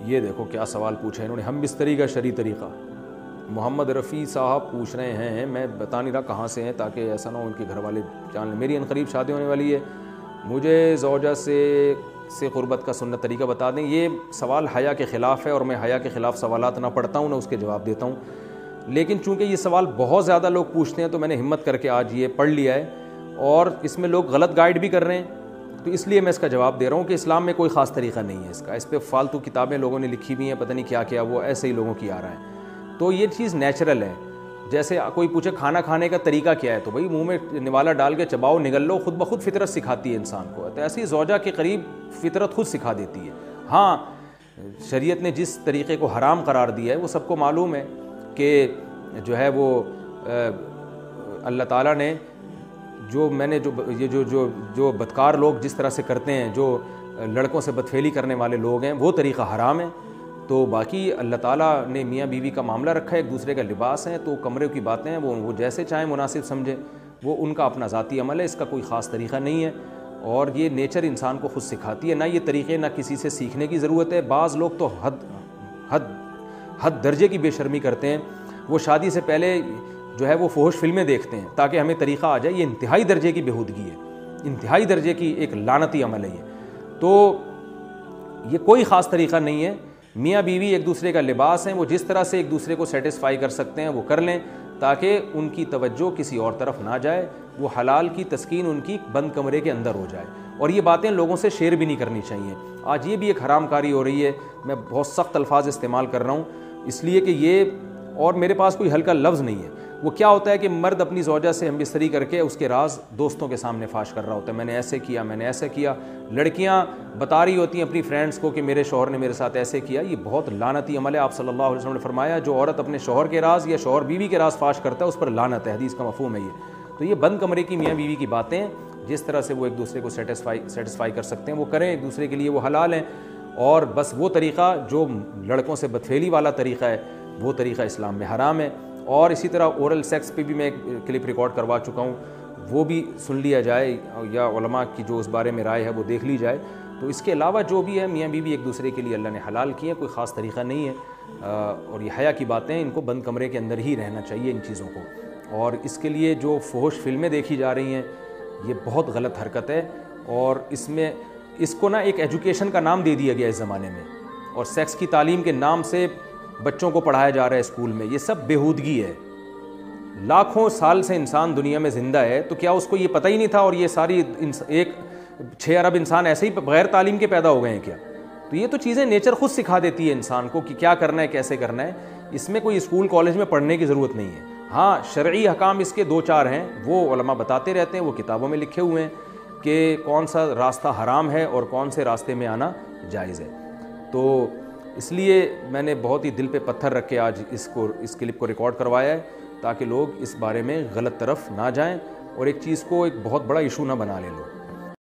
یہ دیکھو کیا سوال پوچھا انہوں نے، ہم بستری کا شرعی طریقہ۔ محمد رفیع صاحب پوچھ رہے ہیں، میں بتا نہیں رہا کہاں سے ہیں تاکہ ایسا نہ ہو ان کے گھر والے جان لیں۔ میری عنقریب شادی ہونے والی ہے، مجھے زوجہ سے قربت کا سنت طریقہ بتا دیں۔ یہ سوال حیا کے خلاف ہے اور میں حیا کے خلاف سوالات نہ پڑھتا ہوں نہ اس کے جواب دیتا ہوں، لیکن چونکہ یہ سوال بہت زیادہ لوگ پوچھتے ہیں تو میں نے ہمت کر کے آج یہ پڑھ لیا ہے، اور اس میں لوگ غلط گائیڈ بھی کر رہے ہیں، تو اس لیے میں اس کا جواب دے رہا ہوں کہ اسلام میں کوئی خاص طریقہ نہیں ہے اس کا۔ اس پہ فالتو کتابیں لوگوں نے لکھی ہوئی ہیں، پتہ نہیں کیا کیا، وہ ایسے ہی لوگوں کی آ رہا ہے۔ تو یہ چیز نیچرل ہے۔ جیسے کوئی پوچھے کھانا کھانے کا طریقہ کیا ہے، تو بھائی منہ میں نوالا ڈال کے چباؤ، نگل لو، خود بخود فطرت سکھاتی ہے انسان کو۔ تو ایسی زوجہ کے قریب فطرت خود سکھا دیتی ہے۔ ہاں، شریعت نے جس طریقے کو حرام قرار دیا ہے وہ سب کو معلوم ہے کہ جو ہے وہ اللہ تعالیٰ نے جو بدکار لوگ جس طرح سے کرتے ہیں، جو لڑکوں سے بدفعلی کرنے والے لوگ ہیں، وہ طریقہ حرام ہے۔ تو باقی اللہ تعالیٰ نے میاں بیوی کا معاملہ رکھا ہے، ایک دوسرے کا لباس ہے، تو کمرے کی باتیں ہیں وہ جیسے چاہیں مناسب سمجھیں، وہ ان کا اپنا ذاتی عمل ہے، اس کا کوئی خاص طریقہ نہیں ہے، اور یہ نیچر انسان کو خود سکھاتی ہے۔ نہ یہ طریقے نہ کسی سے سیکھنے کی ضرورت ہے۔ بعض لوگ تو حد درجے کی بے شرمی کرتے ہیں، وہ شادی سے پہلے جو ہے وہ فحش فلمیں دیکھتے ہیں تاکہ ہمیں طریقہ آ جائے۔ یہ انتہائی درجے کی بےہودگی ہے، انتہائی درجے کی ایک لعنتی عمل ہے یہ۔ تو یہ کوئی خاص طریقہ نہیں ہے۔ میاں بیوی ایک دوسرے کا لباس ہیں، وہ جس طرح سے ایک دوسرے کو سیٹسفائی کر سکتے ہیں وہ کر لیں، تاکہ ان کی توجہ کسی اور طرف نہ جائے، وہ حلال کی تسکین ان کی بند کمرے کے اندر ہو جائے۔ اور یہ باتیں لوگوں سے شیئر بھی نہیں کرنی چاہیے۔ آج یہ بھی ایک حرام کاری ہو رہی ہے، میں بہت سخت الفاظ استعمال کر رہا ہوں اس لیے کہ یہ، اور میرے پاس کوئی ہلکا لفظ نہیں ہے۔ وہ کیا ہوتا ہے کہ مرد اپنی زوجہ سے ہم بستری کر کے اس کے راز دوستوں کے سامنے فاش کر رہا ہوتا ہے، میں نے ایسے کیا، میں نے ایسے کیا۔ لڑکیاں بتا رہی ہوتی ہیں اپنی فرینڈس کو کہ میرے شوہر نے میرے ساتھ ایسے کیا۔ یہ بہت لعنتی عمل ہے۔ آپ صلی اللہ علیہ وسلم نے فرمایا جو عورت اپنے شوہر کے راز یا شوہر بیوی کے راز فاش کرتا ہے اس پر لعنت ہے، حدیث کا مفہوم ہے یہ۔ تو یہ بند کمرے کی میاں بیوی کی باتیں ہیں، جس طرح سے وہ ایک دوسرے کو سیٹسفائی کر سکتے ہیں وہ کریں، ایک دوسرے کے لیے وہ حلال ہیں، اور بس وہ طریقہ جو لڑکوں سے بدفعلی والا طریقہ ہے وہ طریقہ اسلام میں حرام ہے۔ اور اسی طرح اورل سیکس پہ بھی میں ایک کلپ ریکارڈ کروا چکا ہوں، وہ بھی سن لیا جائے، یا علماء کی جو اس بارے میں رائے ہے وہ دیکھ لی جائے۔ تو اس کے علاوہ جو بھی ہے میاں بیوی ایک دوسرے کے لیے اللہ نے حلال کیے ہیں، کوئی خاص طریقہ نہیں ہے، اور یہ حیا کی باتیں ہیں، ان کو بند کمرے کے اندر ہی رہنا چاہیے ان چیزوں کو۔ اور اس کے لیے جو فحش فلمیں دیکھی جا رہی ہیں یہ بہت غلط حرکت ہے، اور اس کو نا ایک ایجوکیشن کا نام دے دیا گیا اس زمانے میں، اور سیکس کی تعلیم کے نام سے بچوں کو پڑھایا جا رہا ہے اسکول میں۔ یہ سب بےہودگی ہے۔ لاکھوں سال سے انسان دنیا میں زندہ ہے، تو کیا اس کو یہ پتہ ہی نہیں تھا، اور یہ ساری ایک 6 ارب انسان ایسے ہی بغیر تعلیم کے پیدا ہو گئے ہیں کیا؟ تو یہ تو چیزیں نیچر خود سکھا دیتی ہے انسان کو کہ کیا کرنا ہے، کیسے کرنا ہے۔ اس میں کوئی اسکول کالج میں پڑھنے کی ضرورت نہیں ہے۔ ہاں، شرعی احکام اس کے 2-4 ہیں، وہ علماء بتاتے رہتے ہیں، وہ کتابوں میں لکھے ہوئے ہیں کہ کون سا راستہ حرام ہے اور کون سے راستے میں آنا جائز ہے۔ تو اس لیے میں نے بہت ہی دل پہ پتھر رکھ کے آج اس کلپ کو ریکارڈ کروایا ہے، تاکہ لوگ اس بارے میں غلط طرف نہ جائیں اور ایک چیز کو ایک بہت بڑا ایشو نہ بنا لیں لوگ۔